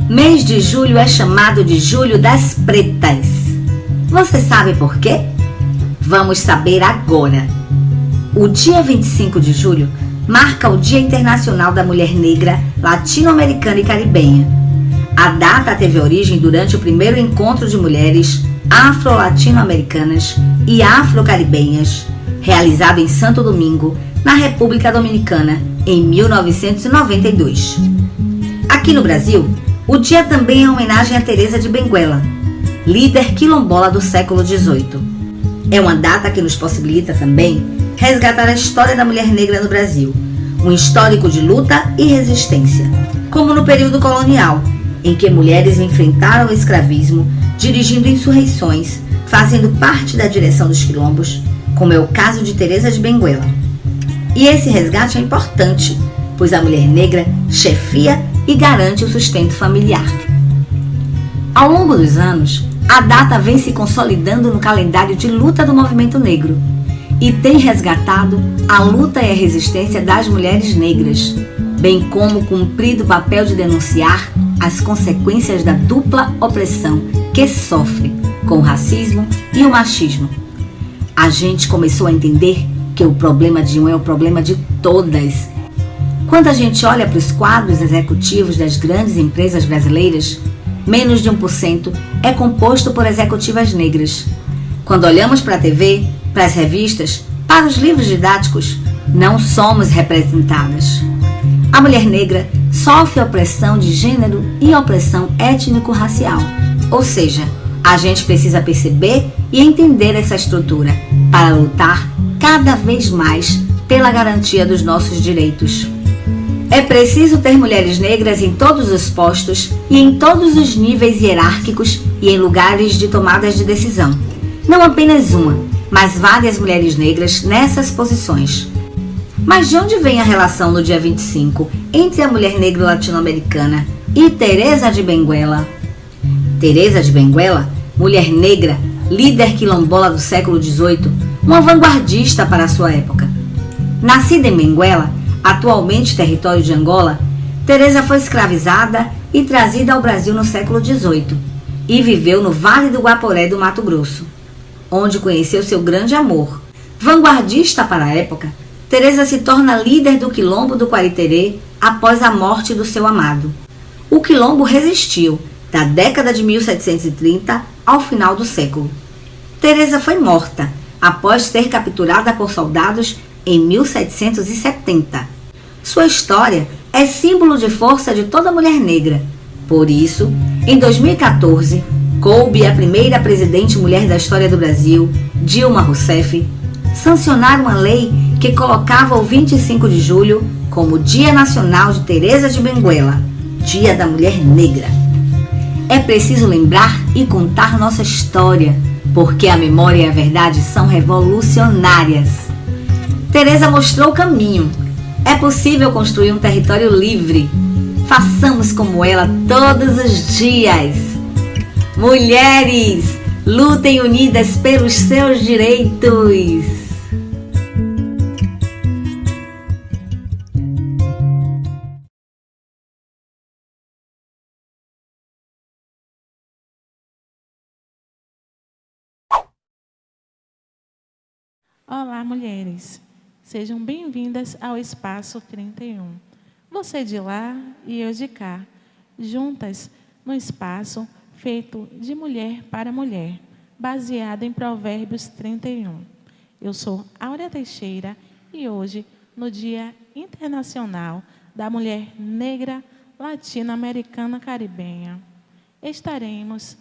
Mês de julho é chamado de Julho das Pretas. Você sabe por quê? Vamos saber agora. O dia 25 de julho marca o Dia Internacional da Mulher Negra, Latino-Americana e Caribenha. A data teve origem durante o primeiro encontro de mulheres afro-latino-americanas e afro-caribenhas, realizado em Santo Domingo, na República Dominicana, em 1992. Aqui no Brasil, o dia também é homenagem a Teresa de Benguela, líder quilombola do século XVIII. É uma data que nos possibilita também resgatar a história da mulher negra no Brasil, um histórico de luta e resistência, como no período colonial, em que mulheres enfrentaram o escravismo, dirigindo insurreições, fazendo parte da direção dos quilombos, como é o caso de Teresa de Benguela. E esse resgate é importante, pois a mulher negra chefia e garante o sustento familiar. Ao longo dos anos, a data vem se consolidando no calendário de luta do movimento negro e tem resgatado a luta e a resistência das mulheres negras, bem como cumprido o papel de denunciar as consequências da dupla opressão que sofre com o racismo e o machismo. A gente começou a entender que o problema de um é o problema de todas. Quando a gente olha para os quadros executivos das grandes empresas brasileiras, menos de 1% é composto por executivas negras. Quando olhamos para a TV, para as revistas, para os livros didáticos, não somos representadas. A mulher negra sofre opressão de gênero e opressão étnico-racial. Ou seja, a gente precisa perceber e entender essa estrutura para lutar cada vez mais pela garantia dos nossos direitos. É preciso ter mulheres negras em todos os postos e em todos os níveis hierárquicos e em lugares de tomadas de decisão. Não apenas uma, mas várias mulheres negras nessas posições. Mas de onde vem a relação no dia 25 entre a mulher negra latino-americana e Teresa de Benguela? Teresa de Benguela, mulher negra, líder quilombola do século XVIII, uma vanguardista para a sua época. Nascida em Benguela, atualmente território de Angola, Teresa foi escravizada e trazida ao Brasil no século XVIII e viveu no Vale do Guaporé do Mato Grosso, onde conheceu seu grande amor. Vanguardista para a época, Teresa se torna líder do quilombo do Quariterê após a morte do seu amado. O quilombo resistiu da década de 1730 ao final do século. Teresa foi morta após ser capturada por soldados em 1770. Sua história é símbolo de força de toda mulher negra. Por isso, em 2014, coube à primeira presidente mulher da história do Brasil, Dilma Rousseff, sancionar uma lei que colocava o 25 de julho como Dia Nacional de Teresa de Benguela, Dia da Mulher Negra. É preciso lembrar e contar nossa história, porque a memória e a verdade são revolucionárias. Teresa mostrou o caminho. É possível construir um território livre. Façamos como ela todos os dias. Mulheres, lutem unidas pelos seus direitos. Olá, mulheres. Sejam bem-vindas ao Espaço 31. Você de lá e eu de cá, juntas no espaço feito de mulher para mulher, baseado em Provérbios 31. Eu sou Áurea Teixeira e hoje, no Dia Internacional da Mulher Negra Latino-Americana Caribenha, estaremos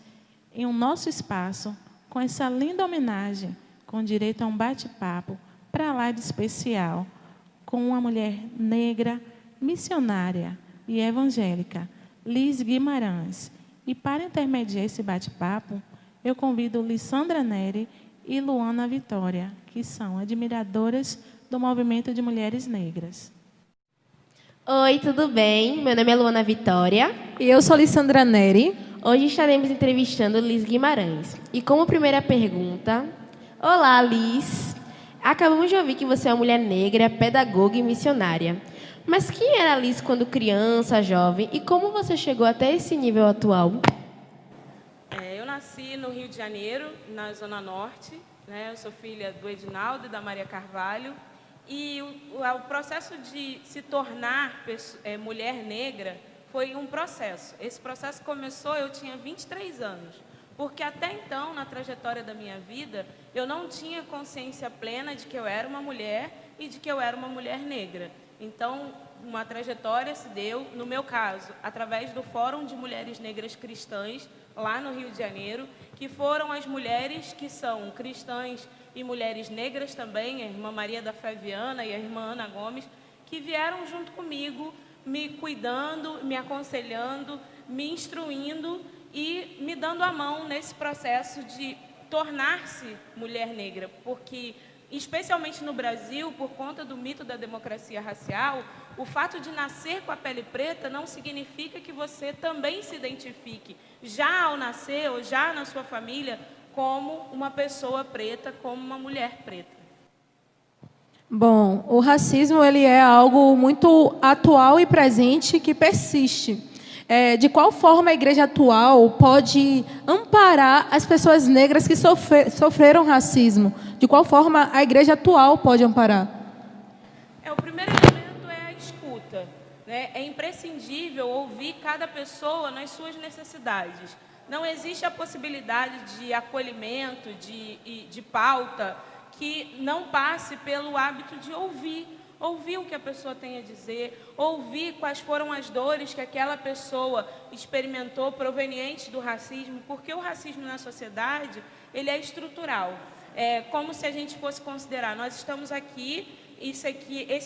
em um nosso espaço com essa linda homenagem, com direito a um bate-papo para lá de especial, com uma mulher negra, missionária e evangélica, Liz Guimarães. E para intermediar esse bate-papo, eu convido Lissandra Neri e Luana Vitória, que são admiradoras do movimento de mulheres negras. Oi, tudo bem? Meu nome é Luana Vitória. E eu sou Lissandra Neri. Hoje estaremos entrevistando Liz Guimarães. E como primeira pergunta... Olá, Liz. Acabamos de ouvir que você é uma mulher negra, pedagoga e missionária. Mas quem era a Liz quando criança, jovem? E como você chegou até esse nível atual? Eu nasci no Rio de Janeiro, na Zona Norte, né? Eu sou filha do Edinaldo e da Maria Carvalho. E o processo de se tornar mulher negra foi um processo. Esse processo começou, eu tinha 23 anos. Porque até então, na trajetória da minha vida, eu não tinha consciência plena de que eu era uma mulher e de que eu era uma mulher negra. Então, uma trajetória se deu, no meu caso, através do Fórum de Mulheres Negras Cristãs, lá no Rio de Janeiro, que foram as mulheres que são cristãs e mulheres negras também, a irmã Maria da Fé Viana e a irmã Ana Gomes, que vieram junto comigo, me cuidando, me aconselhando, me instruindo e me dando a mão nesse processo de tornar-se mulher negra, porque, especialmente no Brasil, por conta do mito da democracia racial, o fato de nascer com a pele preta não significa que você também se identifique, já ao nascer ou já na sua família, como uma pessoa preta, como uma mulher preta. Bom, o racismo ele é algo muito atual e presente que persiste. De qual forma a igreja atual pode amparar as pessoas negras que sofreram racismo? De qual forma a igreja atual pode amparar? O primeiro elemento é a escuta, né? É imprescindível ouvir cada pessoa nas suas necessidades. Não existe a possibilidade de acolhimento, de pauta, que não passe pelo hábito de ouvir o que a pessoa tem a dizer, ouvir quais foram as dores que aquela pessoa experimentou provenientes do racismo, porque o racismo na sociedade, ele é estrutural. É como se a gente fosse considerar, nós estamos aqui, esse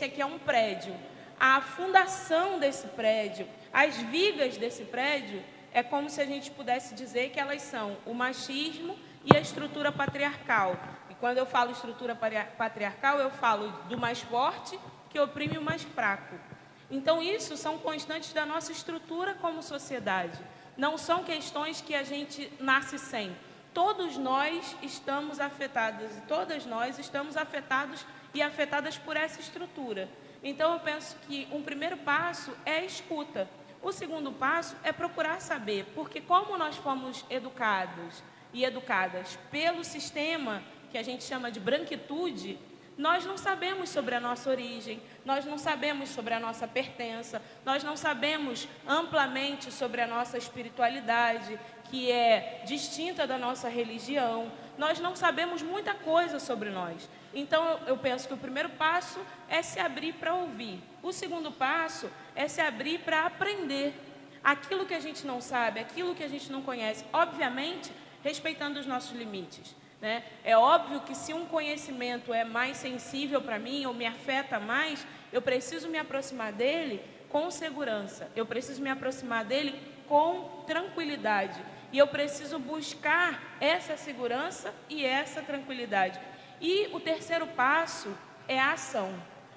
aqui é um prédio. A fundação desse prédio, as vigas desse prédio, é como se a gente pudesse dizer que elas são o machismo e a estrutura patriarcal. E quando eu falo estrutura patriarcal, eu falo do mais forte que oprime o mais fraco. Então, isso são constantes da nossa estrutura como sociedade. Não são questões que a gente nasce sem. Todos nós estamos afetados, e todas nós estamos afetados e afetadas por essa estrutura. Então, eu penso que um primeiro passo é a escuta. O segundo passo é procurar saber, porque como nós fomos educados e educadas pelo sistema que a gente chama de branquitude, nós não sabemos sobre a nossa origem, nós não sabemos sobre a nossa pertença, nós não sabemos amplamente sobre a nossa espiritualidade, que é distinta da nossa religião, nós não sabemos muita coisa sobre nós. Então, eu penso que o primeiro passo é se abrir para ouvir. O segundo passo é se abrir para aprender aquilo que a gente não sabe, aquilo que a gente não conhece, obviamente, respeitando os nossos limites, né? É óbvio que se um conhecimento é mais sensível para mim ou me afeta mais, eu preciso me aproximar dele com segurança, eu preciso me aproximar dele com tranquilidade e eu preciso buscar essa segurança e essa tranquilidade. E o terceiro passo é a ação,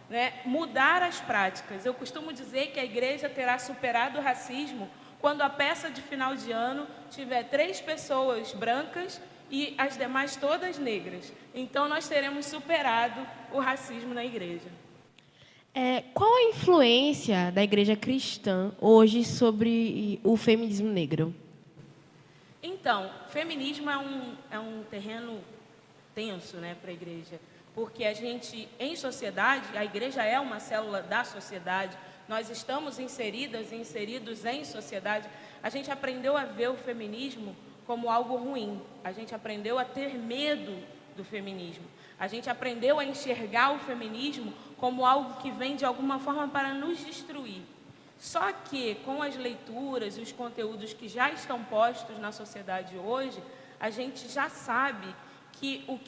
né? Mudar as práticas. Eu costumo dizer que a igreja terá superado o racismo quando a peça de final de ano tiver 3 pessoas brancas e as demais todas negras. Então, nós teremos superado o racismo na igreja. Qual a influência da igreja cristã hoje sobre o feminismo negro? Então, feminismo é um terreno tenso, né, para a igreja, porque a gente, em sociedade, a igreja é uma célula da sociedade, nós estamos inseridos em sociedade, a gente aprendeu a ver o feminismo como algo ruim, a gente aprendeu a ter medo do feminismo, a gente aprendeu a enxergar o feminismo como algo que vem de alguma forma para nos destruir. Só que com as leituras e os conteúdos que já estão postos na sociedade hoje, a gente já sabe que o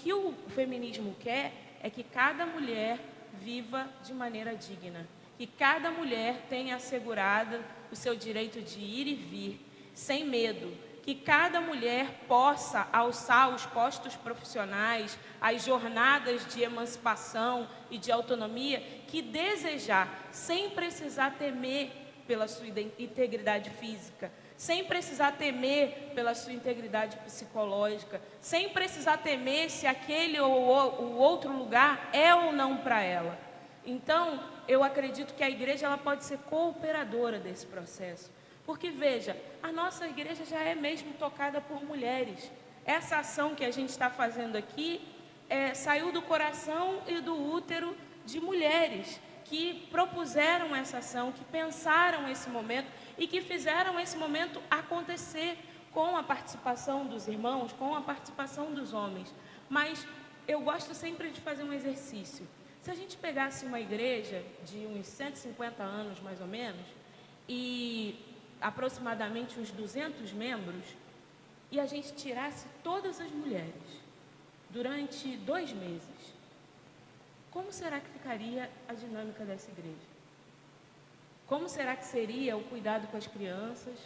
feminismo quer é que cada mulher viva de maneira digna, que cada mulher tenha assegurado o seu direito de ir e vir, sem medo, que cada mulher possa alçar os postos profissionais, as jornadas de emancipação e de autonomia que desejar, sem precisar temer pela sua integridade física, sem precisar temer pela sua integridade psicológica, sem precisar temer se aquele ou o outro lugar é ou não para ela. Então, eu acredito que a igreja ela pode ser cooperadora desse processo. Porque, veja, a nossa igreja já é mesmo tocada por mulheres. Essa ação que a gente está fazendo aqui saiu do coração e do útero de mulheres que propuseram essa ação, que pensaram esse momento e que fizeram esse momento acontecer com a participação dos irmãos, com a participação dos homens. Mas eu gosto sempre de fazer um exercício. Se a gente pegasse uma igreja de uns 150 anos, mais ou menos, e aproximadamente uns 200 membros, e a gente tirasse todas as mulheres durante 2 meses, como será que ficaria a dinâmica dessa igreja? Como será que seria o cuidado com as crianças,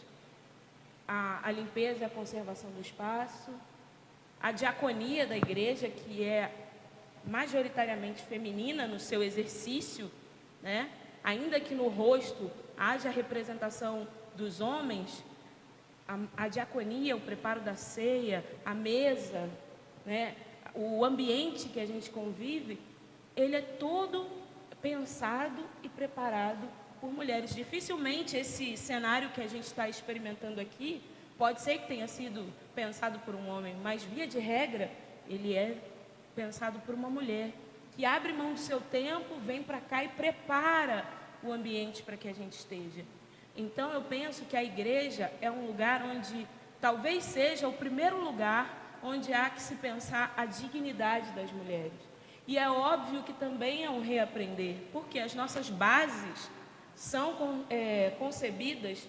a limpeza e a conservação do espaço, a diaconia da igreja, que é majoritariamente feminina no seu exercício, né? Ainda que no rosto haja representação dos homens, a diaconia, o preparo da ceia, a mesa, né? O ambiente que a gente convive, ele é todo pensado e preparado por mulheres. Dificilmente esse cenário que a gente está experimentando aqui, pode ser que tenha sido pensado por um homem, mas via de regra, ele é pensado por uma mulher, que abre mão do seu tempo, vem para cá e prepara o ambiente para que a gente esteja. Então eu penso que a igreja é um lugar onde talvez seja o primeiro lugar onde há que se pensar a dignidade das mulheres. E é óbvio que também é um reaprender, porque as nossas bases são concebidas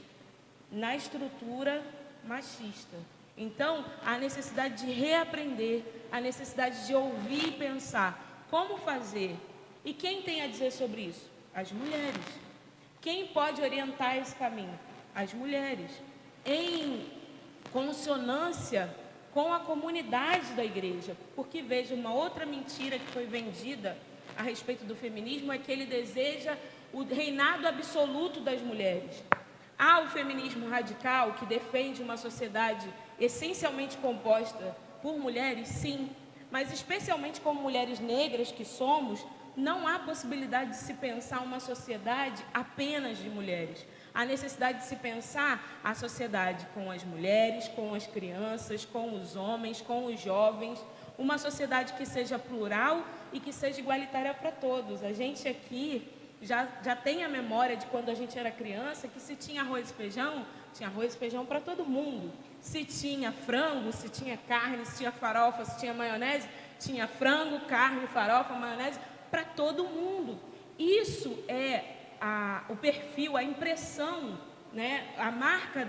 na estrutura machista. Então, a necessidade de reaprender, a necessidade de ouvir e pensar como fazer. E quem tem a dizer sobre isso? As mulheres. Quem pode orientar esse caminho? As mulheres. Em consonância com a comunidade da igreja. Porque, veja, uma outra mentira que foi vendida a respeito do feminismo é que ele deseja o reinado absoluto das mulheres. Há o feminismo radical, que defende uma sociedade essencialmente composta por mulheres, sim, mas especialmente como mulheres negras que somos, não há possibilidade de se pensar uma sociedade apenas de mulheres. Há necessidade de se pensar a sociedade com as mulheres, com as crianças, com os homens, com os jovens, uma sociedade que seja plural e que seja igualitária para todos. A gente aqui já tem a memória de quando a gente era criança, que se tinha arroz e feijão para todo mundo. Se tinha frango, se tinha carne, se tinha farofa, se tinha maionese, tinha frango, carne, farofa, maionese para todo mundo. Isso é o perfil, a impressão, né, a marca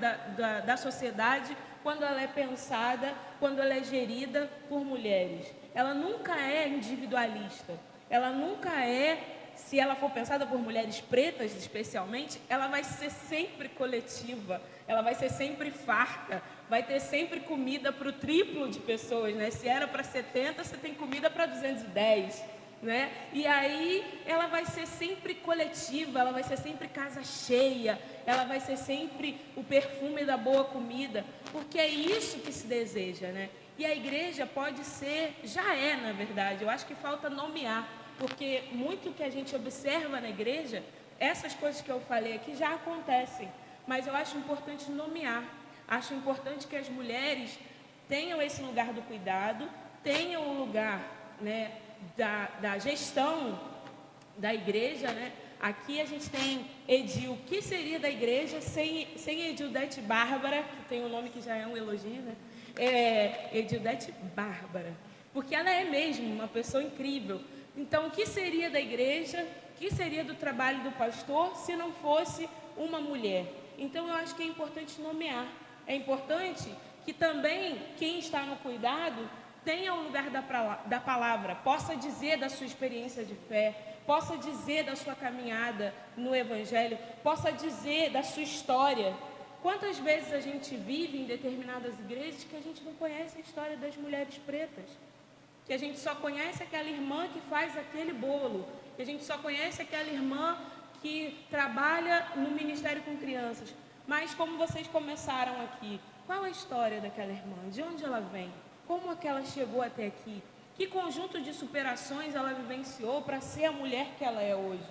da sociedade quando ela é pensada, quando ela é gerida por mulheres. Ela nunca é individualista, ela nunca é. Se ela for pensada por mulheres pretas, especialmente, ela vai ser sempre coletiva, ela vai ser sempre farta, vai ter sempre comida para o triplo de pessoas, né? Se era para 70, você tem comida para 210, né? E aí ela vai ser sempre coletiva, ela vai ser sempre casa cheia, ela vai ser sempre o perfume da boa comida, porque é isso que se deseja, né? E a igreja pode ser, já é, na verdade, eu acho que falta nomear, porque muito que a gente observa na igreja, essas coisas que eu falei aqui já acontecem, mas eu acho importante nomear, acho importante que as mulheres tenham esse lugar do cuidado, tenham o lugar, né, da gestão da igreja, né? Aqui a gente tem Edil, o que seria da igreja sem Edildete Bárbara, que tem um nome que já é um elogio, né? Edildete Bárbara, porque ela é mesmo uma pessoa incrível. Então, o que seria da igreja, o que seria do trabalho do pastor, se não fosse uma mulher? Então, eu acho que é importante nomear. É importante que também quem está no cuidado tenha o lugar da palavra, possa dizer da sua experiência de fé, possa dizer da sua caminhada no Evangelho, possa dizer da sua história. Quantas vezes a gente vive em determinadas igrejas que a gente não conhece a história das mulheres pretas? Que a gente só conhece aquela irmã que faz aquele bolo, que a gente só conhece aquela irmã que trabalha no ministério com crianças. Mas como vocês começaram aqui, qual a história daquela irmã? De onde ela vem? Como é que ela chegou até aqui? Que conjunto de superações ela vivenciou para ser a mulher que ela é hoje?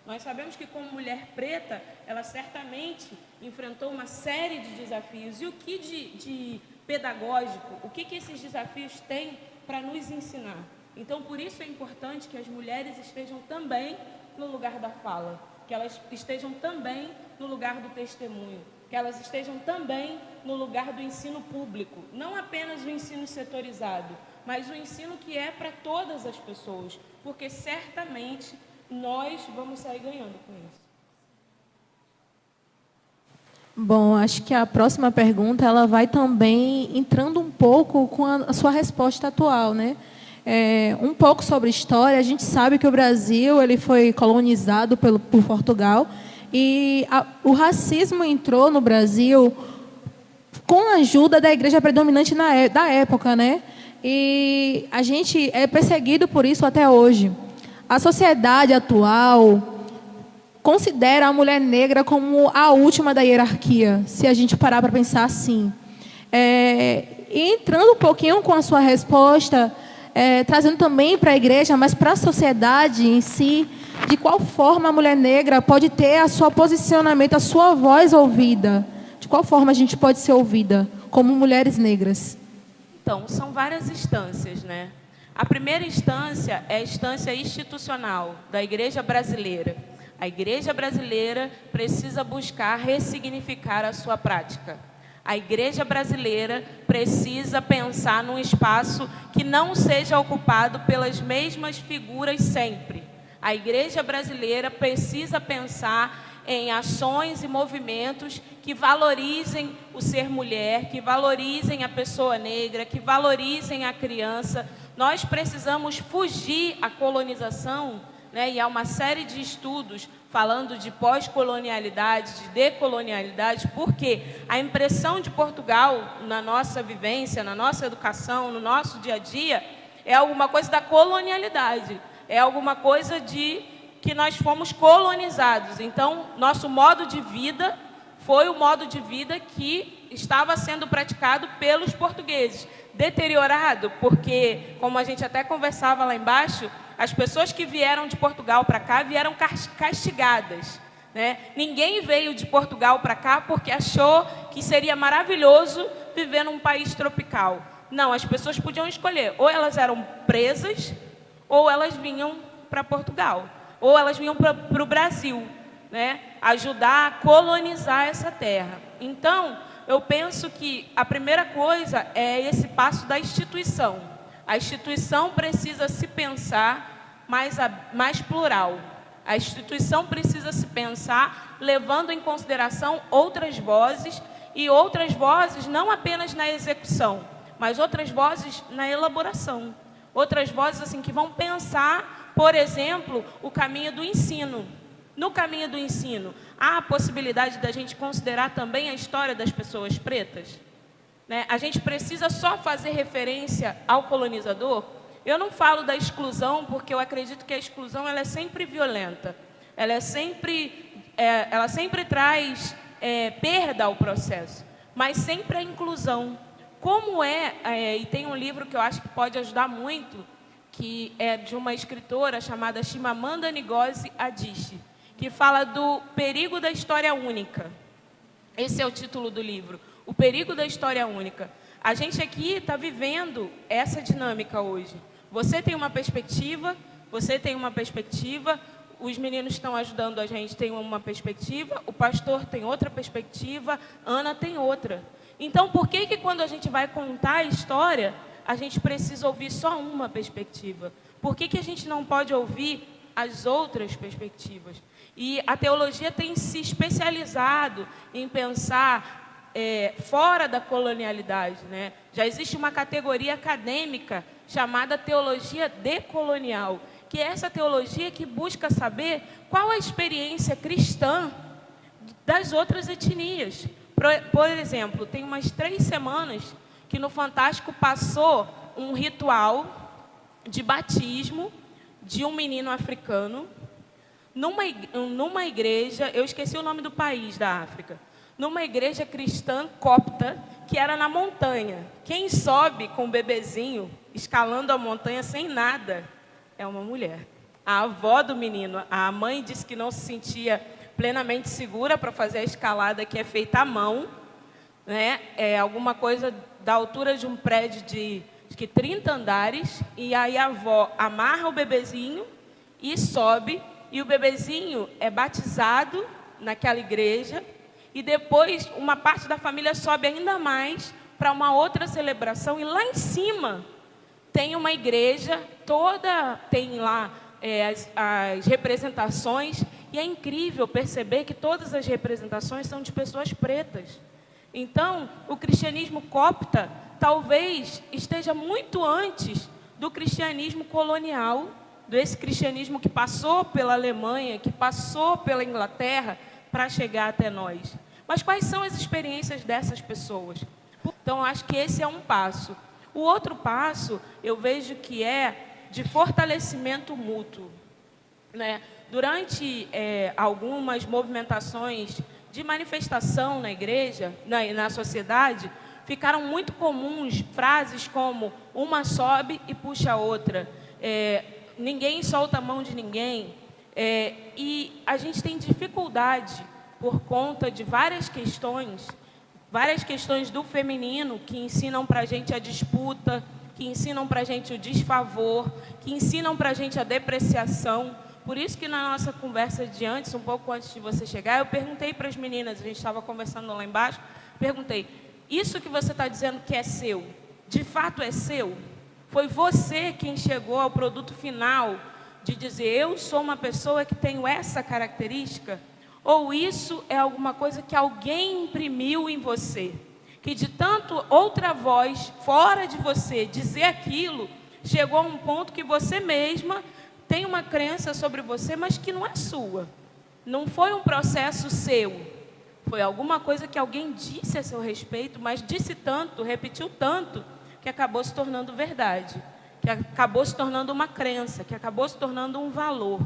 Nós sabemos que, como mulher preta, ela certamente enfrentou uma série de desafios. E o que de pedagógico, o que esses desafios têm para nos ensinar? Então, por isso é importante que as mulheres estejam também no lugar da fala, que elas estejam também no lugar do testemunho, que elas estejam também no lugar do ensino público, não apenas o ensino setorizado, mas o ensino que é para todas as pessoas, porque certamente nós vamos sair ganhando com isso. Bom, acho que a próxima pergunta ela vai também entrando um pouco com a sua resposta atual, né? Um pouco sobre história. A gente sabe que o Brasil ele foi colonizado por Portugal e o racismo entrou no Brasil com a ajuda da igreja predominante da época, né? E a gente é perseguido por isso até hoje. A sociedade atual considera a mulher negra como a última da hierarquia, se a gente parar para pensar assim. E entrando um pouquinho com a sua resposta, trazendo também para a igreja, mas para a sociedade em si, de qual forma a mulher negra pode ter a seu posicionamento, a sua voz ouvida? De qual forma a gente pode ser ouvida como mulheres negras? Então, são várias instâncias, né? A primeira instância é a instância institucional da Igreja Brasileira. A Igreja Brasileira precisa buscar ressignificar a sua prática. A Igreja Brasileira precisa pensar num espaço que não seja ocupado pelas mesmas figuras sempre. A Igreja Brasileira precisa pensar em ações e movimentos que valorizem o ser mulher, que valorizem a pessoa negra, que valorizem a criança. Nós precisamos fugir à colonização, né? E há uma série de estudos falando de pós-colonialidade, de decolonialidade, porque a impressão de Portugal na nossa vivência, na nossa educação, no nosso dia a dia, é alguma coisa da colonialidade, é alguma coisa de que nós fomos colonizados. Então, nosso modo de vida foi o modo de vida que estava sendo praticado pelos portugueses. Deteriorado, porque, como a gente até conversava lá embaixo, as pessoas que vieram de Portugal para cá vieram castigadas, né? Ninguém veio de Portugal para cá porque achou que seria maravilhoso viver num país tropical. Não, as pessoas podiam escolher. Ou elas eram presas, ou elas vinham para Portugal. Ou elas vinham para o Brasil, né? Ajudar a colonizar essa terra. Então, eu penso que a primeira coisa é esse passo da instituição. A instituição precisa se pensar mais plural. A instituição precisa se pensar levando em consideração outras vozes, e outras vozes não apenas na execução, mas outras vozes na elaboração. Outras vozes assim, que vão pensar, por exemplo, o caminho do ensino. No caminho do ensino, há a possibilidade da gente considerar também a história das pessoas pretas? Né? A gente precisa só fazer referência ao colonizador? Eu não falo da exclusão, porque eu acredito que a exclusão ela é sempre violenta. Ela sempre traz perda ao processo, mas sempre a inclusão. Como e tem um livro que eu acho que pode ajudar muito, que é de uma escritora chamada Chimamanda Ngozi Adichie, que fala do perigo da história única. Esse é o título do livro, O Perigo da História Única. A gente aqui está vivendo essa dinâmica hoje. Você tem uma perspectiva, os meninos estão ajudando a gente, tem uma perspectiva, o pastor tem outra perspectiva, Ana tem outra. Então, por que quando a gente vai contar a história, a gente precisa ouvir só uma perspectiva? Por que a gente não pode ouvir as outras perspectivas? E a teologia tem se especializado em pensar fora da colonialidade, né? Já existe uma categoria acadêmica chamada teologia decolonial, que é essa teologia que busca saber qual a experiência cristã das outras etnias. Por exemplo, tem umas 3 semanas que no Fantástico passou um ritual de batismo de um menino africano numa igreja, eu esqueci o nome do país da África, numa igreja cristã copta, que era na montanha. Quem sobe com o bebezinho, escalando a montanha sem nada, é uma mulher. A avó do menino, a mãe disse que não se sentia plenamente segura para fazer a escalada, que é feita à mão, né? É alguma coisa da altura de um prédio de 30 andares, e aí a avó amarra o bebezinho e sobe, e o bebezinho é batizado naquela igreja, e depois uma parte da família sobe ainda mais para uma outra celebração, e lá em cima tem uma igreja toda, tem lá as representações, e é incrível perceber que todas as representações são de pessoas pretas. Então, o cristianismo copta talvez esteja muito antes do cristianismo colonial, desse cristianismo que passou pela Alemanha, que passou pela Inglaterra para chegar até nós. Mas quais são as experiências dessas pessoas? Então, acho que esse é um passo. O outro passo, eu vejo que é de fortalecimento mútuo, né? Durante algumas movimentações de manifestação na igreja, na sociedade, ficaram muito comuns frases como uma sobe e puxa a outra, ninguém solta a mão de ninguém, e a gente tem dificuldade por conta de várias questões do feminino que ensinam para a gente a disputa, que ensinam para a gente o desfavor, que ensinam para a gente a depreciação. Por isso que na nossa conversa de antes, um pouco antes de você chegar, eu perguntei para as meninas, a gente estava conversando lá embaixo, perguntei, isso que você está dizendo que é seu, de fato é seu? Foi você quem chegou ao produto final de dizer, eu sou uma pessoa que tenho essa característica? Ou isso é alguma coisa que alguém imprimiu em você? Que de tanto outra voz fora de você dizer aquilo, chegou a um ponto que você mesma tem uma crença sobre você, mas que não é sua. Não foi um processo seu. Foi alguma coisa que alguém disse a seu respeito, mas disse tanto, repetiu tanto, que acabou se tornando verdade, que acabou se tornando uma crença, que acabou se tornando um valor.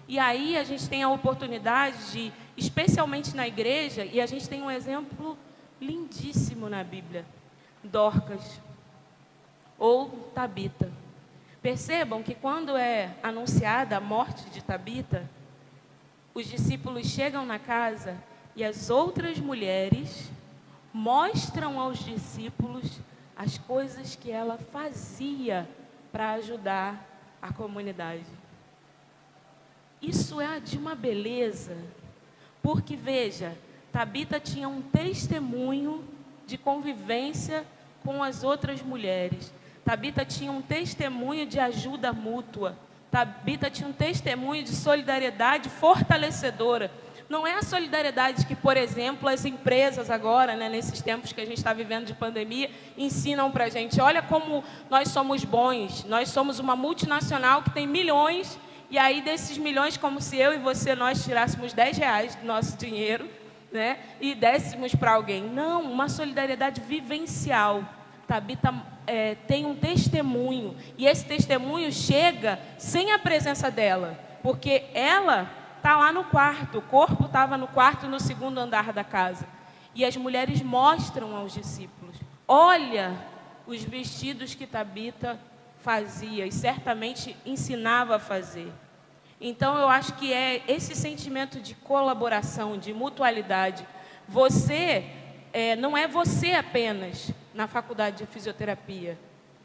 E aí a gente tem a oportunidade de, especialmente na igreja, e a gente tem um exemplo lindíssimo na Bíblia, Dorcas, ou Tabita. Percebam que quando é anunciada a morte de Tabita, os discípulos chegam na casa e as outras mulheres mostram aos discípulos as coisas que ela fazia para ajudar a comunidade. Isso é de uma beleza, porque veja, Tabita tinha um testemunho de convivência com as outras mulheres. Tabita tinha um testemunho de ajuda mútua. Tabita tinha um testemunho de solidariedade fortalecedora. Não é a solidariedade que, por exemplo, as empresas agora, né, nesses tempos que a gente está vivendo de pandemia, ensinam para a gente. Olha como nós somos bons. Nós somos uma multinacional que tem milhões, e aí desses milhões, como se eu e você, nós tirássemos R$10 do nosso dinheiro, né, e dessemos para alguém. Não, uma solidariedade vivencial. Tabita tem um testemunho, e esse testemunho chega sem a presença dela, porque ela está lá no quarto, o corpo estava no quarto, no segundo andar da casa, e as mulheres mostram aos discípulos, olha os vestidos que Tabita fazia, e certamente ensinava a fazer. Então eu acho que é esse sentimento de colaboração, de mutualidade. Você não é você apenas na faculdade de fisioterapia.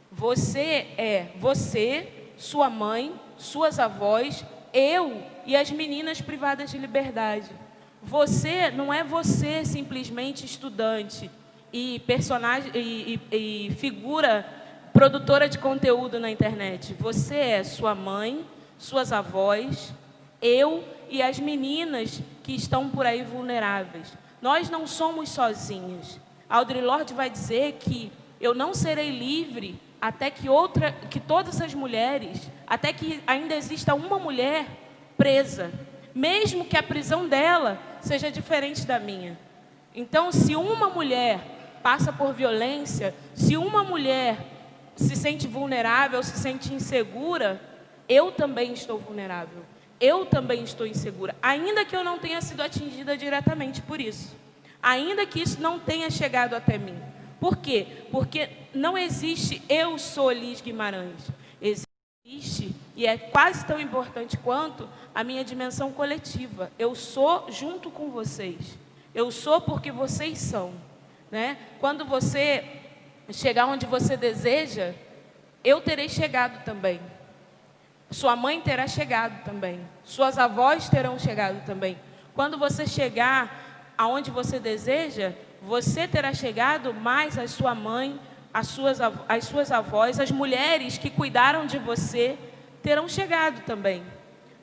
Você é você, sua mãe, suas avós, eu e as meninas privadas de liberdade. Você não é você simplesmente estudante e personagem e figura produtora de conteúdo na internet. Você é sua mãe, suas avós, eu e as meninas que estão por aí vulneráveis. Nós não somos sozinhas. Audre Lorde vai dizer que eu não serei livre até que todas as mulheres, até que ainda exista uma mulher presa, mesmo que a prisão dela seja diferente da minha. Então, se uma mulher passa por violência, se uma mulher se sente vulnerável, se sente insegura, eu também estou vulnerável, eu também estou insegura, ainda que eu não tenha sido atingida diretamente por isso. ainda que isso não tenha chegado até mim. Por quê? Porque não existe eu sou Liz Guimarães. Existe, e é quase tão importante quanto, a minha dimensão coletiva. Eu sou junto com vocês. Eu sou porque vocês são, né? Quando você chegar onde você deseja, eu terei chegado também. Sua mãe terá chegado também. Suas avós terão chegado também. Quando você chegar aonde você deseja, você terá chegado, mais a sua mãe, as suas avós, as mulheres que cuidaram de você, terão chegado também.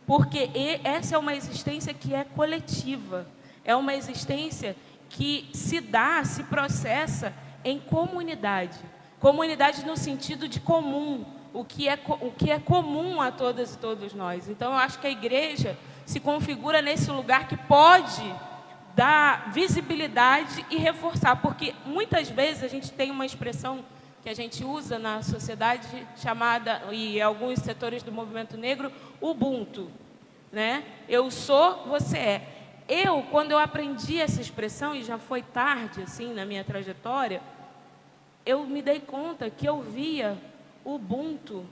Porque essa é uma existência que é coletiva. É uma existência que se dá, se processa em comunidade. Comunidade no sentido de comum, o que é comum a todas e todos nós. Então, eu acho que a igreja se configura nesse lugar que pode dar visibilidade e reforçar, porque muitas vezes a gente tem uma expressão que a gente usa na sociedade chamada, e alguns setores do movimento negro, Ubuntu, né? Eu sou, você é. Quando eu aprendi essa expressão, e já foi tarde, assim, na minha trajetória, eu me dei conta que eu via o Ubuntu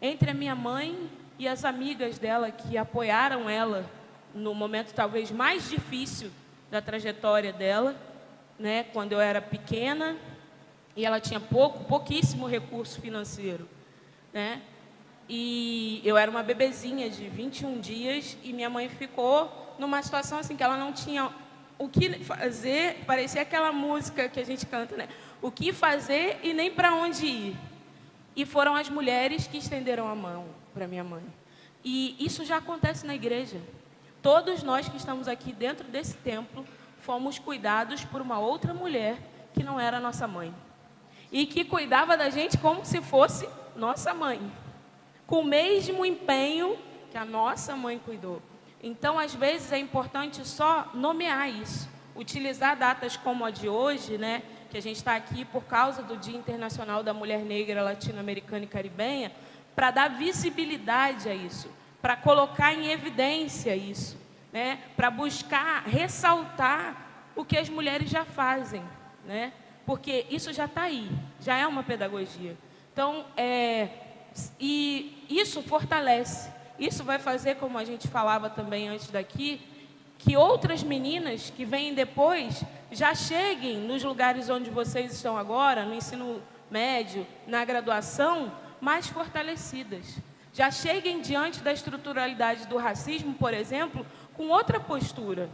entre a minha mãe e as amigas dela que apoiaram ela no momento talvez mais difícil da trajetória dela, né, quando eu era pequena e ela tinha pouquíssimo recurso financeiro, né? E eu era uma bebezinha de 21 dias e minha mãe ficou numa situação assim que ela não tinha o que fazer, parecia aquela música que a gente canta, né? O que fazer e nem para onde ir. E foram as mulheres que estenderam a mão para minha mãe. E isso já acontece na igreja. Todos nós que estamos aqui dentro desse templo fomos cuidados por uma outra mulher que não era nossa mãe. E que cuidava da gente como se fosse nossa mãe. Com o mesmo empenho que a nossa mãe cuidou. Então, às vezes, é importante só nomear isso. Utilizar datas como a de hoje, né, que a gente está aqui por causa do Dia Internacional da Mulher Negra, Latino-Americana e Caribenha, para dar visibilidade a isso, para colocar em evidência isso, né, para buscar ressaltar o que as mulheres já fazem, né, porque isso já está aí, já é uma pedagogia. Então, e isso fortalece, isso vai fazer, como a gente falava também antes daqui, que outras meninas que vêm depois já cheguem nos lugares onde vocês estão agora, no ensino médio, na graduação, mais fortalecidas. Já cheguem diante da estruturalidade do racismo, por exemplo, com outra postura.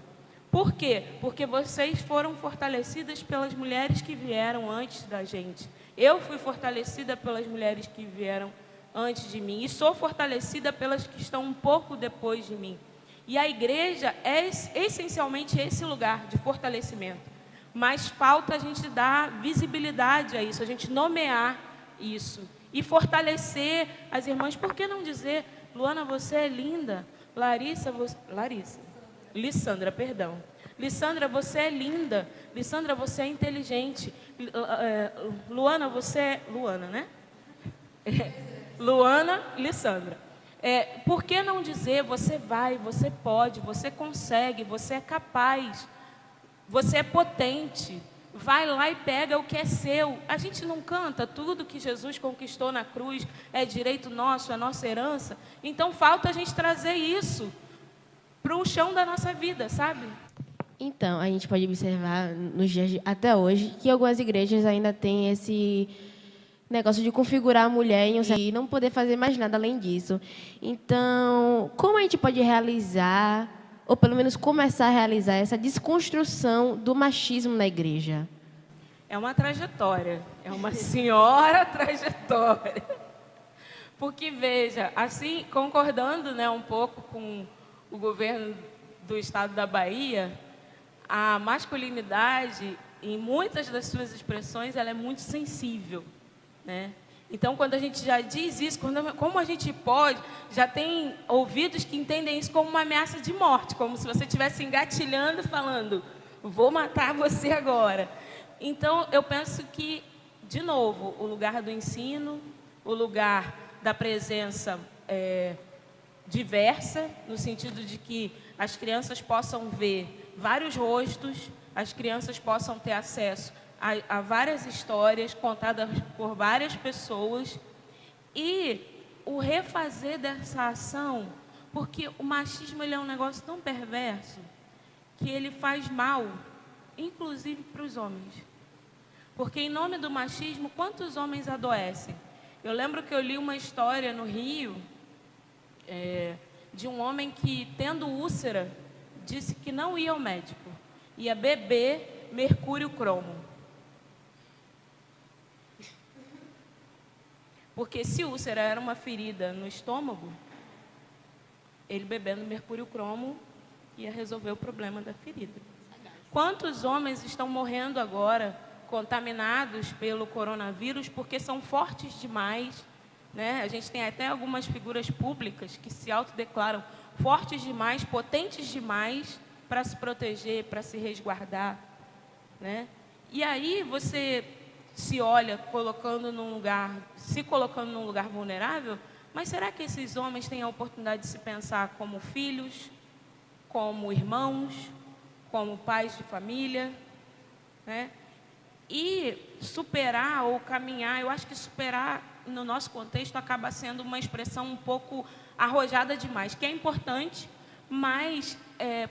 Por quê? Porque vocês foram fortalecidas pelas mulheres que vieram antes da gente. Eu fui fortalecida pelas mulheres que vieram antes de mim e sou fortalecida pelas que estão um pouco depois de mim. E a igreja é essencialmente esse lugar de fortalecimento. Mas falta a gente dar visibilidade a isso, a gente nomear isso. E fortalecer as irmãs. Por que não dizer, Luana, você é linda. Lissandra, perdão. Lissandra, você é linda. Lissandra, você é inteligente. Luana, você é... Luana, né? Luana, Lissandra. Por que não dizer, você vai, você pode, você consegue, você é capaz, você é potente, vai lá e pega o que é seu. A gente não canta, tudo que Jesus conquistou na cruz é direito nosso, é nossa herança. Então falta a gente trazer isso para o chão da nossa vida, sabe? Então, a gente pode observar nos dias até hoje que algumas igrejas ainda têm esse negócio de configurar a mulher e não poder fazer mais nada além disso. Então, como a gente pode realizar, ou pelo menos começar a realizar, essa desconstrução do machismo na igreja? É uma trajetória, é uma senhora trajetória. Porque, veja, assim, concordando, né, um pouco com o governo do estado da Bahia, a masculinidade, em muitas das suas expressões, ela é muito sensível. Né? Então, quando a gente já diz isso, como a gente pode, já tem ouvidos que entendem isso como uma ameaça de morte, como se você estivesse engatilhando, falando, vou matar você agora. Então, eu penso que, de novo, o lugar do ensino, o lugar da presença diversa, no sentido de que as crianças possam ver vários rostos, as crianças possam ter acesso a várias histórias contadas por várias pessoas e o refazer dessa ação, porque o machismo ele é um negócio tão perverso que ele faz mal, inclusive para os homens. Porque em nome do machismo, quantos homens adoecem? Eu lembro que eu li uma história no Rio, de um homem que, tendo úlcera, disse que não ia ao médico, ia beber mercúrio cromo. Porque se úlcera era uma ferida no estômago, ele bebendo mercúrio cromo ia resolver o problema da ferida. Quantos homens estão morrendo agora, contaminados pelo coronavírus, porque são fortes demais, né? A gente tem até algumas figuras públicas que se autodeclaram fortes demais, potentes demais para se proteger, para se resguardar, né? E aí você se olha se colocando num lugar vulnerável, mas será que esses homens têm a oportunidade de se pensar como filhos, como irmãos, como pais de família, né? E superar ou caminhar, eu acho que superar no nosso contexto acaba sendo uma expressão um pouco arrojada demais, que é importante, mas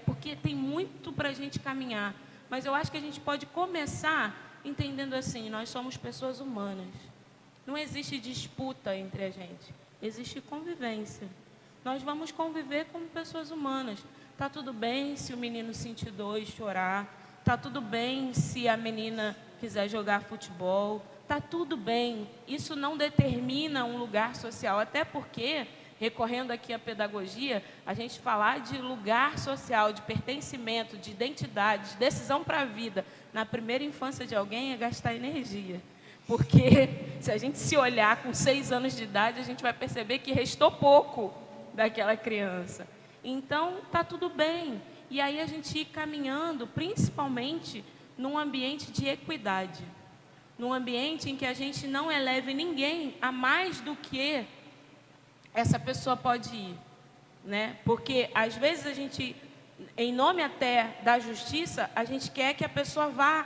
porque tem muito para a gente caminhar. Mas eu acho que a gente pode começar entendendo assim, nós somos pessoas humanas. Não existe disputa entre a gente, existe convivência. Nós vamos conviver como pessoas humanas. Tá tudo bem se o menino sentir dor e chorar, tá tudo bem se a menina quiser jogar futebol, tá tudo bem. Isso não determina um lugar social, até porque, recorrendo aqui à pedagogia, a gente falar de lugar social, de pertencimento, de identidade, de decisão para a vida, na primeira infância de alguém é gastar energia. Porque se a gente se olhar com 6 anos de idade, a gente vai perceber que restou pouco daquela criança. Então, tá tudo bem. E aí a gente ir caminhando, principalmente num ambiente de equidade. Num ambiente em que a gente não eleve ninguém a mais do que essa pessoa pode ir, né? Porque às vezes a gente, em nome até da justiça, a gente quer que a pessoa vá.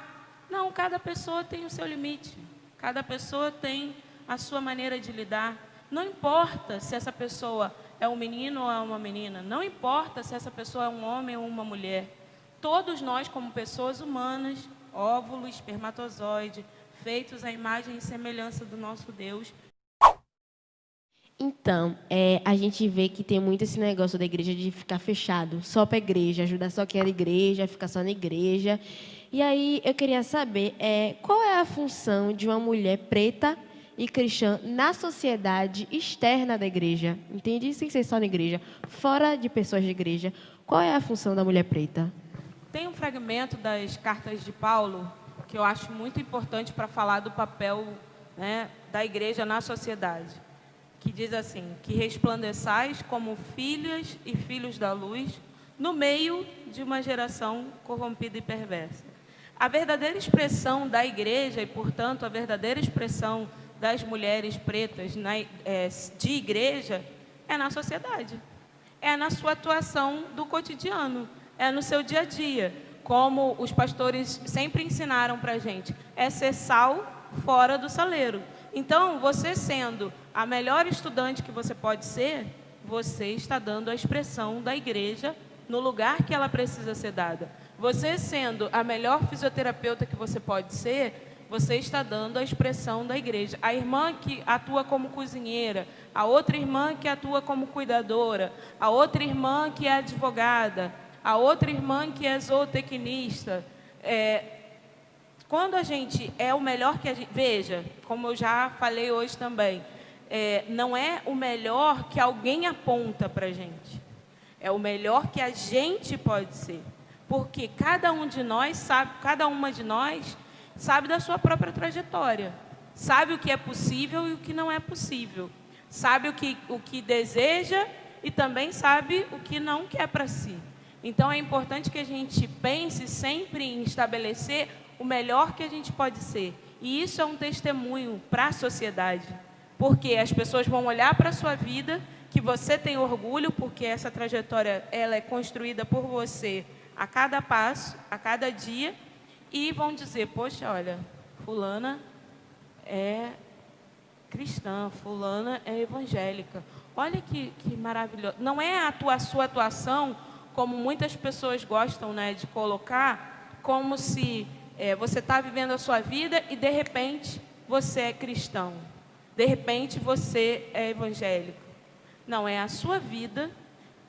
Não, cada pessoa tem o seu limite, cada pessoa tem a sua maneira de lidar. Não importa se essa pessoa é um menino ou é uma menina, não importa se essa pessoa é um homem ou uma mulher. Todos nós, como pessoas humanas, óvulo, espermatozoide, feitos à imagem e semelhança do nosso Deus. Então, a gente vê que tem muito esse negócio da igreja de ficar fechado, só para a igreja, ajudar só quem é da igreja, ficar só na igreja. E aí eu queria saber qual é a função de uma mulher preta e cristã na sociedade externa da igreja. Entende? Sem ser só na igreja, fora de pessoas de igreja. Qual é a função da mulher preta? Tem um fragmento das cartas de Paulo que eu acho muito importante para falar do papel, né, da igreja na sociedade, que diz assim, que resplandeçais como filhas e filhos da luz no meio de uma geração corrompida e perversa. A verdadeira expressão da igreja e, portanto, a verdadeira expressão das mulheres pretas de igreja é na sociedade, é na sua atuação do cotidiano, é no seu dia a dia, como os pastores sempre ensinaram para a gente, é ser sal fora do saleiro. Então, você sendo a melhor estudante que você pode ser, você está dando a expressão da igreja no lugar que ela precisa ser dada. Você sendo a melhor fisioterapeuta que você pode ser, você está dando a expressão da igreja. A irmã que atua como cozinheira, a outra irmã que atua como cuidadora, a outra irmã que é advogada, a outra irmã que é zootecnista. Quando a gente é o melhor que a gente... Veja, como eu já falei hoje também, não é o melhor que alguém aponta para a gente. É o melhor que a gente pode ser. Porque cada um de nós sabe, cada uma de nós sabe da sua própria trajetória. Sabe o que é possível e o que não é possível. Sabe o que deseja e também sabe o que não quer para si. Então, é importante que a gente pense sempre em estabelecer o melhor que a gente pode ser. E isso é um testemunho para a sociedade. Porque as pessoas vão olhar para a sua vida, que você tem orgulho, porque essa trajetória ela é construída por você a cada passo, a cada dia, e vão dizer, poxa, olha, fulana é cristã, fulana é evangélica. Olha que maravilhoso. Não é a sua atuação, como muitas pessoas gostam, né, de colocar, como se você está vivendo a sua vida e, de repente, você é cristão. De repente, você é evangélico. Não, é a sua vida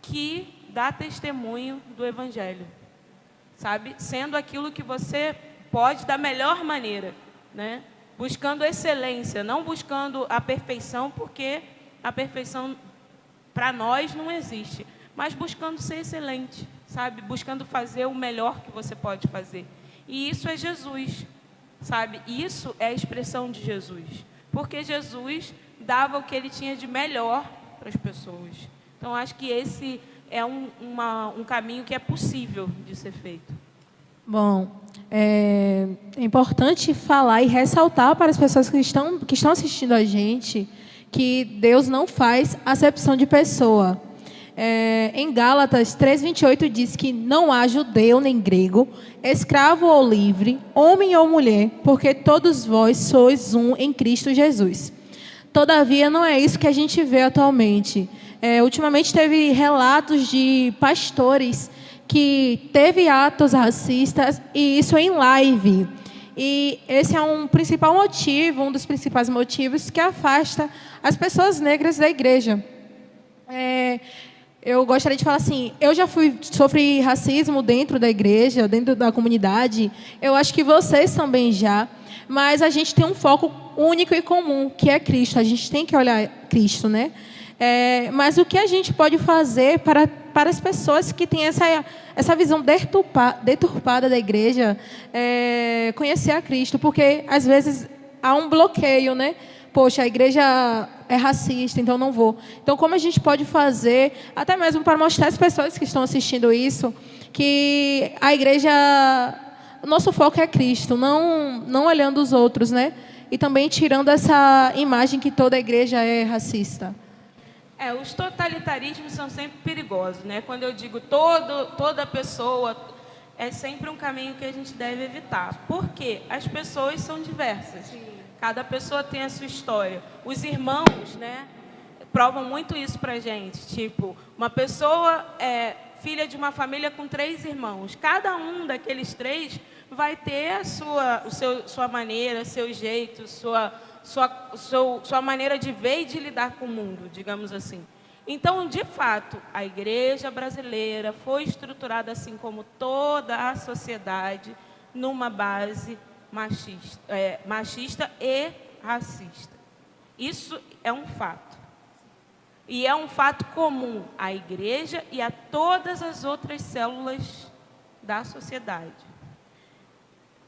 que dá testemunho do evangelho. Sabe? Sendo aquilo que você pode da melhor maneira, né? Buscando excelência, não buscando a perfeição, porque a perfeição para nós não existe, mas buscando ser excelente, sabe? Buscando fazer o melhor que você pode fazer. E isso é Jesus, sabe? Isso é a expressão de Jesus, porque Jesus dava o que ele tinha de melhor para as pessoas. Então, acho que esse é um caminho que é possível de ser feito. Bom, é importante falar e ressaltar para as pessoas que estão assistindo a gente que Deus não faz acepção de pessoa. Em Gálatas 3:28 diz que não há judeu nem grego, escravo ou livre, homem ou mulher, porque todos vós sois um em Cristo Jesus. Todavia, não é isso que a gente vê atualmente. Ultimamente teve relatos de pastores que teve atos racistas, e isso em live. E esse é um dos principais motivos que afasta as pessoas negras da igreja. Eu gostaria de falar assim, eu já sofri racismo dentro da igreja, dentro da comunidade, eu acho que vocês também já, mas a gente tem um foco único e comum, que é Cristo, a gente tem que olhar Cristo, né? Mas o que a gente pode fazer para as pessoas que têm essa visão deturpada da igreja, conhecer a Cristo, porque às vezes há um bloqueio, né? Poxa, a igreja é racista, então não vou. Então, como a gente pode fazer, até mesmo para mostrar às pessoas que estão assistindo isso, que a igreja, o nosso foco é Cristo, não olhando os outros, né? E também tirando essa imagem que toda a igreja é racista. Os totalitarismos são sempre perigosos, né? Quando eu digo toda pessoa, é sempre um caminho que a gente deve evitar. Porque as pessoas são diversas. Sim. Cada pessoa tem a sua história. Os irmãos, né, provam muito isso pra gente. Tipo, uma pessoa é filha de uma família com 3 irmãos. Cada um daqueles 3 vai ter a sua maneira, seu jeito, sua maneira de ver e de lidar com o mundo, digamos assim. Então, de fato, a igreja brasileira foi estruturada, assim como toda a sociedade, numa base machista e racista. Isso é um fato. E é um fato comum à igreja e a todas as outras células da sociedade.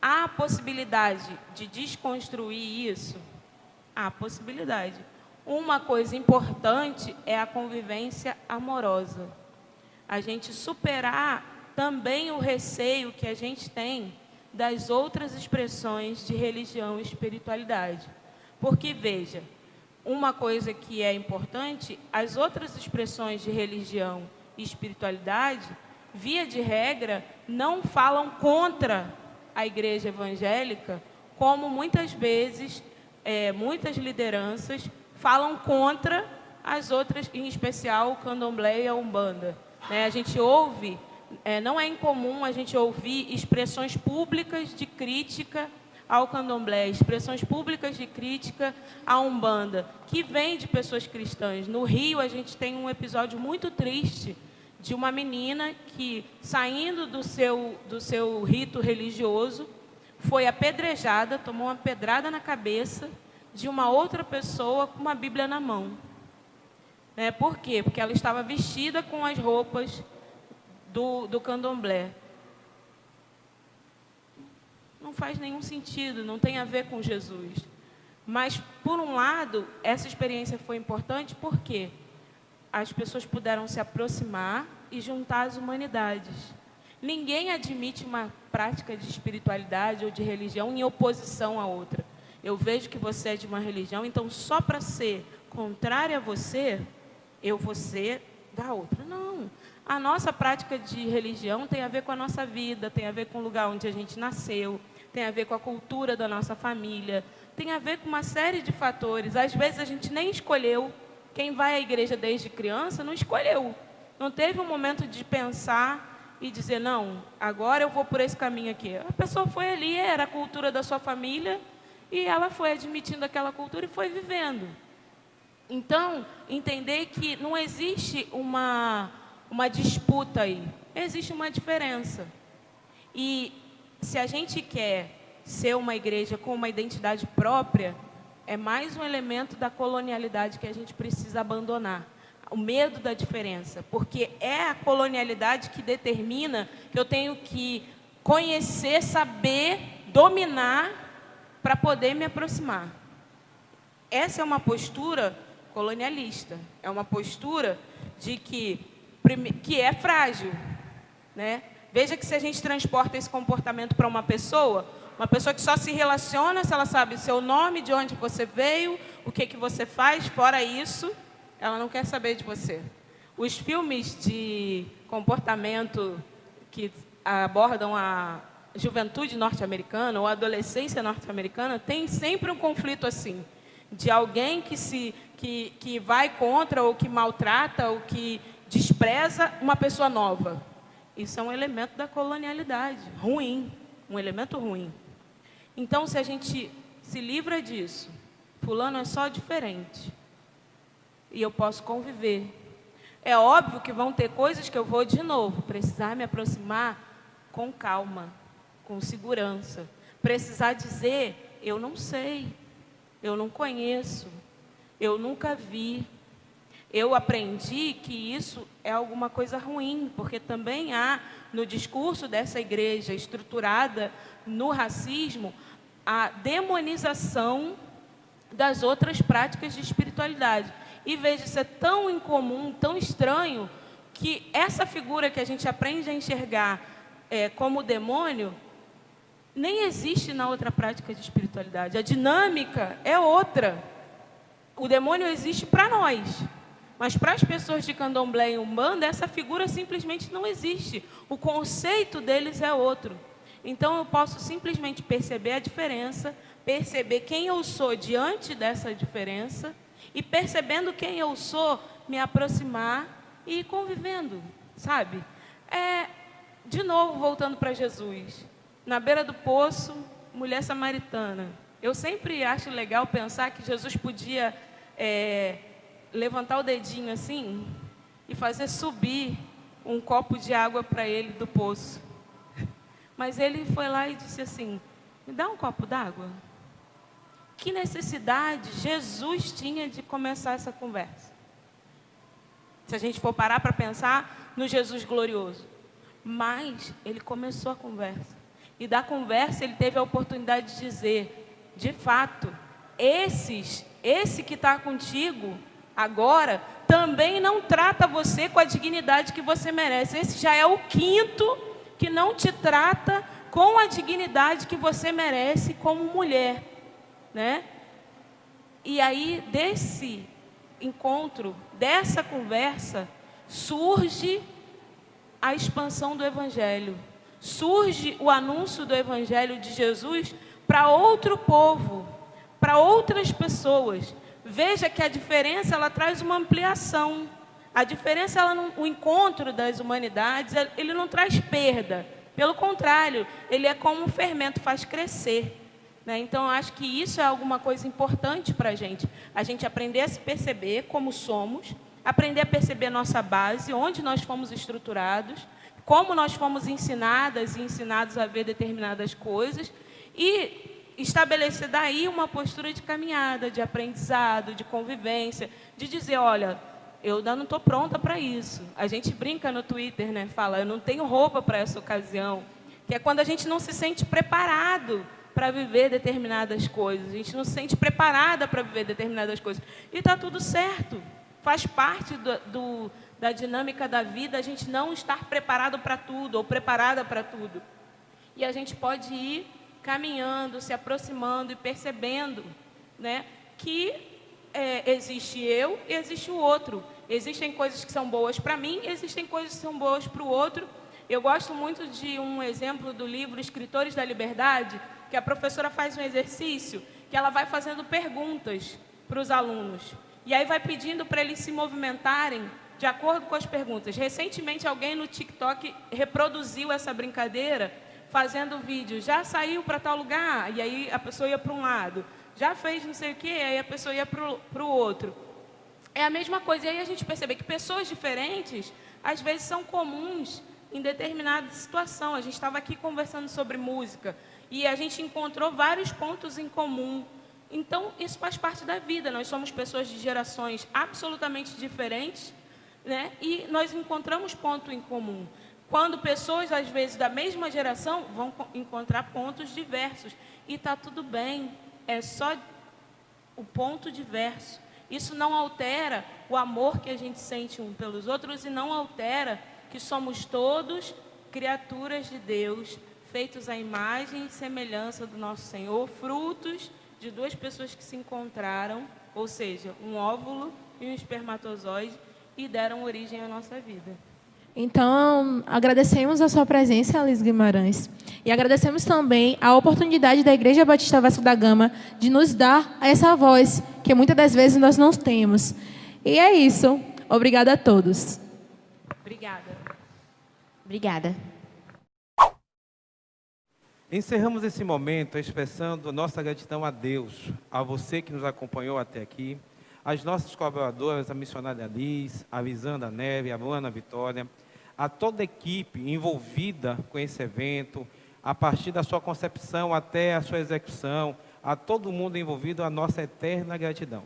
Há a possibilidade de desconstruir isso? Há possibilidade. Uma coisa importante é a convivência amorosa. A gente superar também o receio que a gente tem das outras expressões de religião e espiritualidade. Porque, veja, uma coisa que é importante, as outras expressões de religião e espiritualidade, via de regra, não falam contra a igreja evangélica, como muitas vezes muitas lideranças falam contra as outras, em especial o candomblé e a umbanda. A gente ouve, não é incomum a gente ouvir expressões públicas de crítica ao candomblé, expressões públicas de crítica à umbanda, que vem de pessoas cristãs. No Rio, a gente tem um episódio muito triste de uma menina que, saindo do seu rito religioso, foi apedrejada, tomou uma pedrada na cabeça de uma outra pessoa com uma Bíblia na mão. Por quê? Porque ela estava vestida com as roupas do candomblé. Não faz nenhum sentido, não tem a ver com Jesus. Mas, por um lado, essa experiência foi importante porque as pessoas puderam se aproximar e juntar as humanidades. Ninguém admite uma prática de espiritualidade ou de religião em oposição à outra. Eu vejo que você é de uma religião, então só para ser contrária a você, eu vou ser da outra. Não. A nossa prática de religião tem a ver com a nossa vida, tem a ver com o lugar onde a gente nasceu, tem a ver com a cultura da nossa família, tem a ver com uma série de fatores. Às vezes a gente nem escolheu. Quem vai à igreja desde criança não escolheu. Não teve um momento de pensar e dizer, não, agora eu vou por esse caminho aqui. A pessoa foi ali, era a cultura da sua família, e ela foi admitindo aquela cultura e foi vivendo. Então, entender que não existe uma disputa aí, existe uma diferença. E se a gente quer ser uma igreja com uma identidade própria, é mais um elemento da colonialidade que a gente precisa abandonar. O medo da diferença, porque é a colonialidade que determina que eu tenho que conhecer, saber, dominar para poder me aproximar. Essa é uma postura colonialista, é uma postura de que é frágil, né? Veja que se a gente transporta esse comportamento para uma pessoa que só se relaciona se ela sabe seu nome, de onde você veio, o que você faz, fora isso, ela não quer saber de você. Os filmes de comportamento que abordam a juventude norte-americana ou a adolescência norte-americana tem sempre um conflito assim, de alguém que vai contra ou que maltrata ou que despreza uma pessoa nova. Isso é um elemento da colonialidade, ruim, um elemento ruim. Então, se a gente se livra disso, fulano é só diferente, e eu posso conviver. É óbvio que vão ter coisas que eu vou, de novo, precisar me aproximar com calma, com segurança. Precisar dizer, eu não sei, eu não conheço, eu nunca vi. Eu aprendi que isso é alguma coisa ruim, porque também há, no discurso dessa igreja estruturada no racismo, a demonização das outras práticas de espiritualidade. E veja, isso é tão incomum, tão estranho, que essa figura que a gente aprende a enxergar como demônio, nem existe na outra prática de espiritualidade. A dinâmica é outra. O demônio existe para nós, mas para as pessoas de candomblé e umbanda, essa figura simplesmente não existe. O conceito deles é outro. Então, eu posso simplesmente perceber a diferença, perceber quem eu sou diante dessa diferença, e percebendo quem eu sou, me aproximar e ir convivendo, sabe? De novo, voltando para Jesus. Na beira do poço, mulher samaritana. Eu sempre acho legal pensar que Jesus podia levantar o dedinho assim e fazer subir um copo de água para ele do poço. Mas ele foi lá e disse assim, me dá um copo d'água? Que necessidade Jesus tinha de começar essa conversa? Se a gente for parar para pensar no Jesus glorioso. Mas ele começou a conversa. E da conversa ele teve a oportunidade de dizer, de fato, esse que está contigo agora, também não trata você com a dignidade que você merece. Esse já é o quinto que não te trata com a dignidade que você merece como mulher, né? E aí, desse encontro, dessa conversa, surge a expansão do Evangelho. Surge o anúncio do Evangelho de Jesus para outro povo, para outras pessoas. Veja que a diferença, ela traz uma ampliação. A diferença, o encontro das humanidades, ele não traz perda. Pelo contrário, ele é como um fermento, faz crescer. Né? Então, eu acho que isso é alguma coisa importante para a gente aprender a se perceber como somos, aprender a perceber nossa base, onde nós fomos estruturados, como nós fomos ensinadas e ensinados a ver determinadas coisas, e estabelecer daí uma postura de caminhada, de aprendizado, de convivência, de dizer, olha, eu ainda não estou pronta para isso. A gente brinca no Twitter, né? Fala, eu não tenho roupa para essa ocasião, que é quando a gente não se sente preparado para viver determinadas coisas, a gente não se sente preparada para viver determinadas coisas, e está tudo certo, faz parte da dinâmica da vida, a gente não estar preparado para tudo, ou preparada para tudo, e a gente pode ir caminhando, se aproximando e percebendo, né, que existe eu e existe o outro, Existem coisas que são boas para mim, existem coisas que são boas para o outro. Eu gosto muito de um exemplo do livro Escritores da Liberdade, que a professora faz um exercício, que ela vai fazendo perguntas para os alunos. E aí vai pedindo para eles se movimentarem de acordo com as perguntas. Recentemente, alguém no TikTok reproduziu essa brincadeira, fazendo vídeo. Já saiu para tal lugar? E aí a pessoa ia para um lado. Já fez não sei o quê? Aí a pessoa ia para o outro. É a mesma coisa. E aí a gente percebe que pessoas diferentes, às vezes, são comuns em determinada situação. A gente estava aqui conversando sobre música e a gente encontrou vários pontos em comum. Então, isso faz parte da vida. Nós somos pessoas de gerações absolutamente diferentes, né? E nós encontramos ponto em comum. Quando pessoas, às vezes, da mesma geração, vão encontrar pontos diversos. E está tudo bem. É só o ponto diverso. Isso não altera o amor que a gente sente um pelos outros e não altera que somos todos criaturas de Deus, feitos à imagem e semelhança do nosso Senhor, frutos de duas pessoas que se encontraram, ou seja, um óvulo e um espermatozoide, e deram origem à nossa vida. Então, agradecemos a sua presença, Alice Guimarães, e agradecemos também a oportunidade da Igreja Batista Vasco da Gama de nos dar essa voz, que muitas das vezes nós não temos. E é isso. Obrigada a todos. Obrigada. Obrigada. Encerramos esse momento expressando nossa gratidão a Deus, a você que nos acompanhou até aqui, às nossas colaboradoras, a missionária Liz, a Lisandra Neve, a Luana Vitória, a toda a equipe envolvida com esse evento, a partir da sua concepção até a sua execução, a todo mundo envolvido, a nossa eterna gratidão.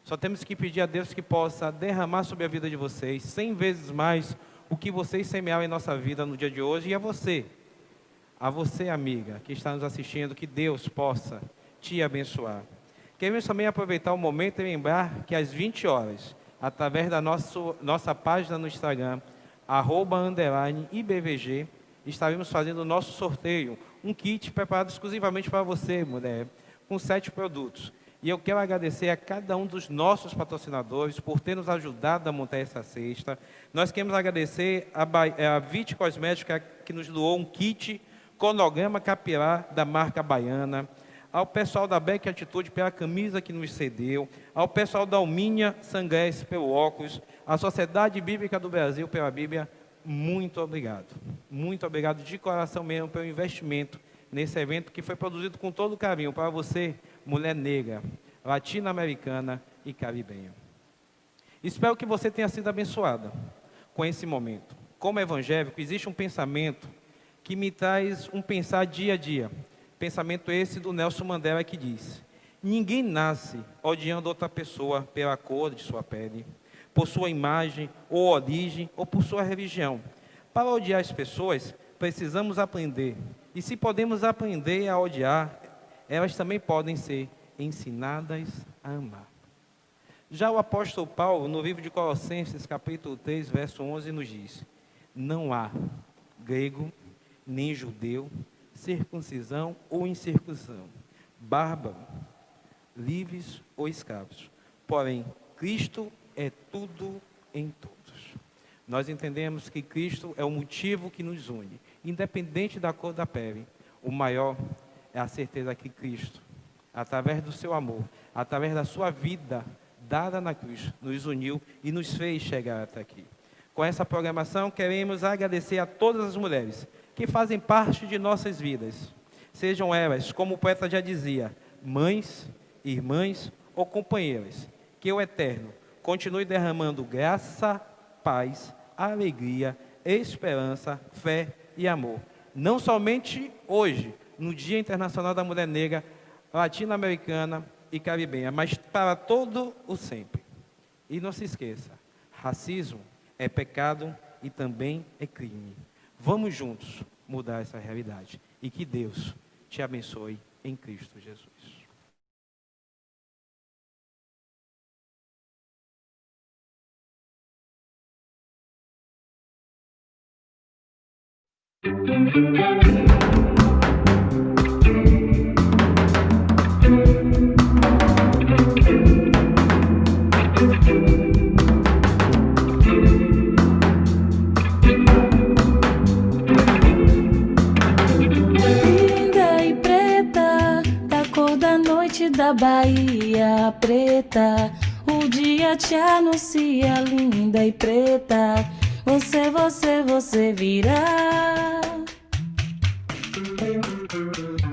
Só temos que pedir a Deus que possa derramar sobre a vida de vocês 100 vezes mais o que vocês semearam em nossa vida no dia de hoje, e a você, amiga, que está nos assistindo, que Deus possa te abençoar. Queremos também aproveitar o momento e lembrar que às 20 horas, através da nossa página no Instagram, @IBVG, estaremos fazendo o nosso sorteio, um kit preparado exclusivamente para você, mulher, com 7 produtos. E eu quero agradecer a cada um dos nossos patrocinadores por ter nos ajudado a montar essa cesta. Nós queremos agradecer a Vite Cosmética, que nos doou um kit Cronograma Capilar da marca Baiana, ao pessoal da Beck Atitude pela camisa que nos cedeu, ao pessoal da Alminha Sangrés pelo óculos, à Sociedade Bíblica do Brasil pela Bíblia. Muito obrigado. Muito obrigado de coração mesmo pelo investimento nesse evento que foi produzido com todo carinho para você, mulher negra, latino-americana e caribenha. Espero que você tenha sido abençoada com esse momento. Como evangélico, existe um pensamento que me traz um pensar dia a dia. Pensamento esse do Nelson Mandela, que diz: ninguém nasce odiando outra pessoa pela cor de sua pele, por sua imagem ou origem ou por sua religião. Para odiar as pessoas, precisamos aprender. E se podemos aprender a odiar, elas também podem ser ensinadas a amar. Já o apóstolo Paulo, no livro de Colossenses, capítulo 3, verso 11, nos diz: não há grego, nem judeu, circuncisão ou incircuncisão, bárbaro, livres ou escravos. Porém, Cristo é tudo em todos. Nós entendemos que Cristo é o motivo que nos une, independente da cor da pele. O maior é a certeza que Cristo, através do seu amor, através da sua vida dada na cruz, nos uniu e nos fez chegar até aqui. Com essa programação, queremos agradecer a todas as mulheres que fazem parte de nossas vidas. Sejam elas, como o poeta já dizia, mães, irmãs ou companheiras. Que o Eterno continue derramando graça, paz, alegria, esperança, fé e amor. Não somente hoje, no Dia Internacional da Mulher Negra, Latino-Americana e Caribenha, mas para todo o sempre. E não se esqueça, racismo é pecado e também é crime. Vamos juntos mudar essa realidade. E que Deus te abençoe em Cristo Jesus. noite da Bahia preta, o dia te anuncia linda e preta. Você virá.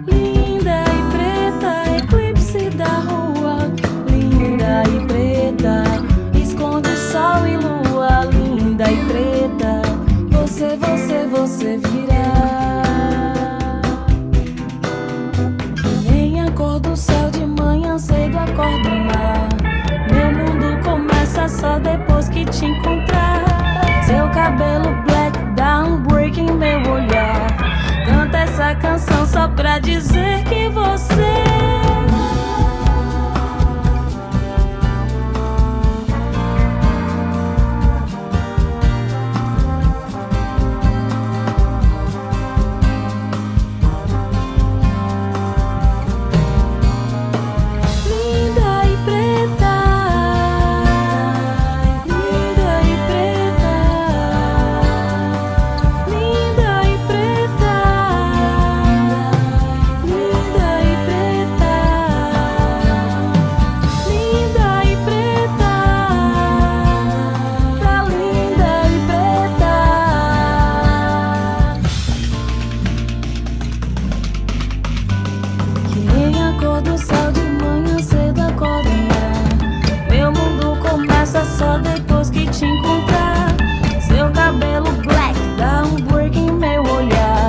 Linda e preta, eclipse da rua. Linda e preta, esconde sol e lua. Linda e preta, você virá. Nem a cor do céu de manhã cedo acorda o mar. Meu mundo começa só depois que te encontrar. Seu cabelo black dá um break em meu olhar. Canta essa canção só pra dizer que você só depois que te encontrar. Seu cabelo black dá um break em meu olhar.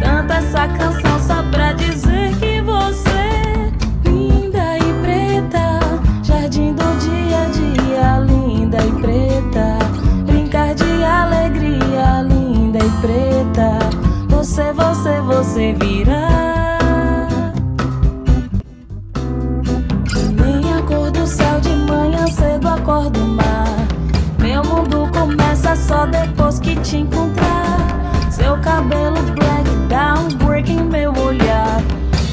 Canta essa canção só pra dizer que você linda e preta, jardim do dia a dia. Linda e preta, brincar de alegria. Linda e preta, você virá. Nem a cor do céu de manhã cedo acorda o mar. Meu mundo começa só depois que te encontrar. Seu cabelo black dá um break em meu olhar.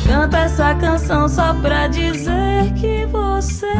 Canta essa canção só pra dizer que você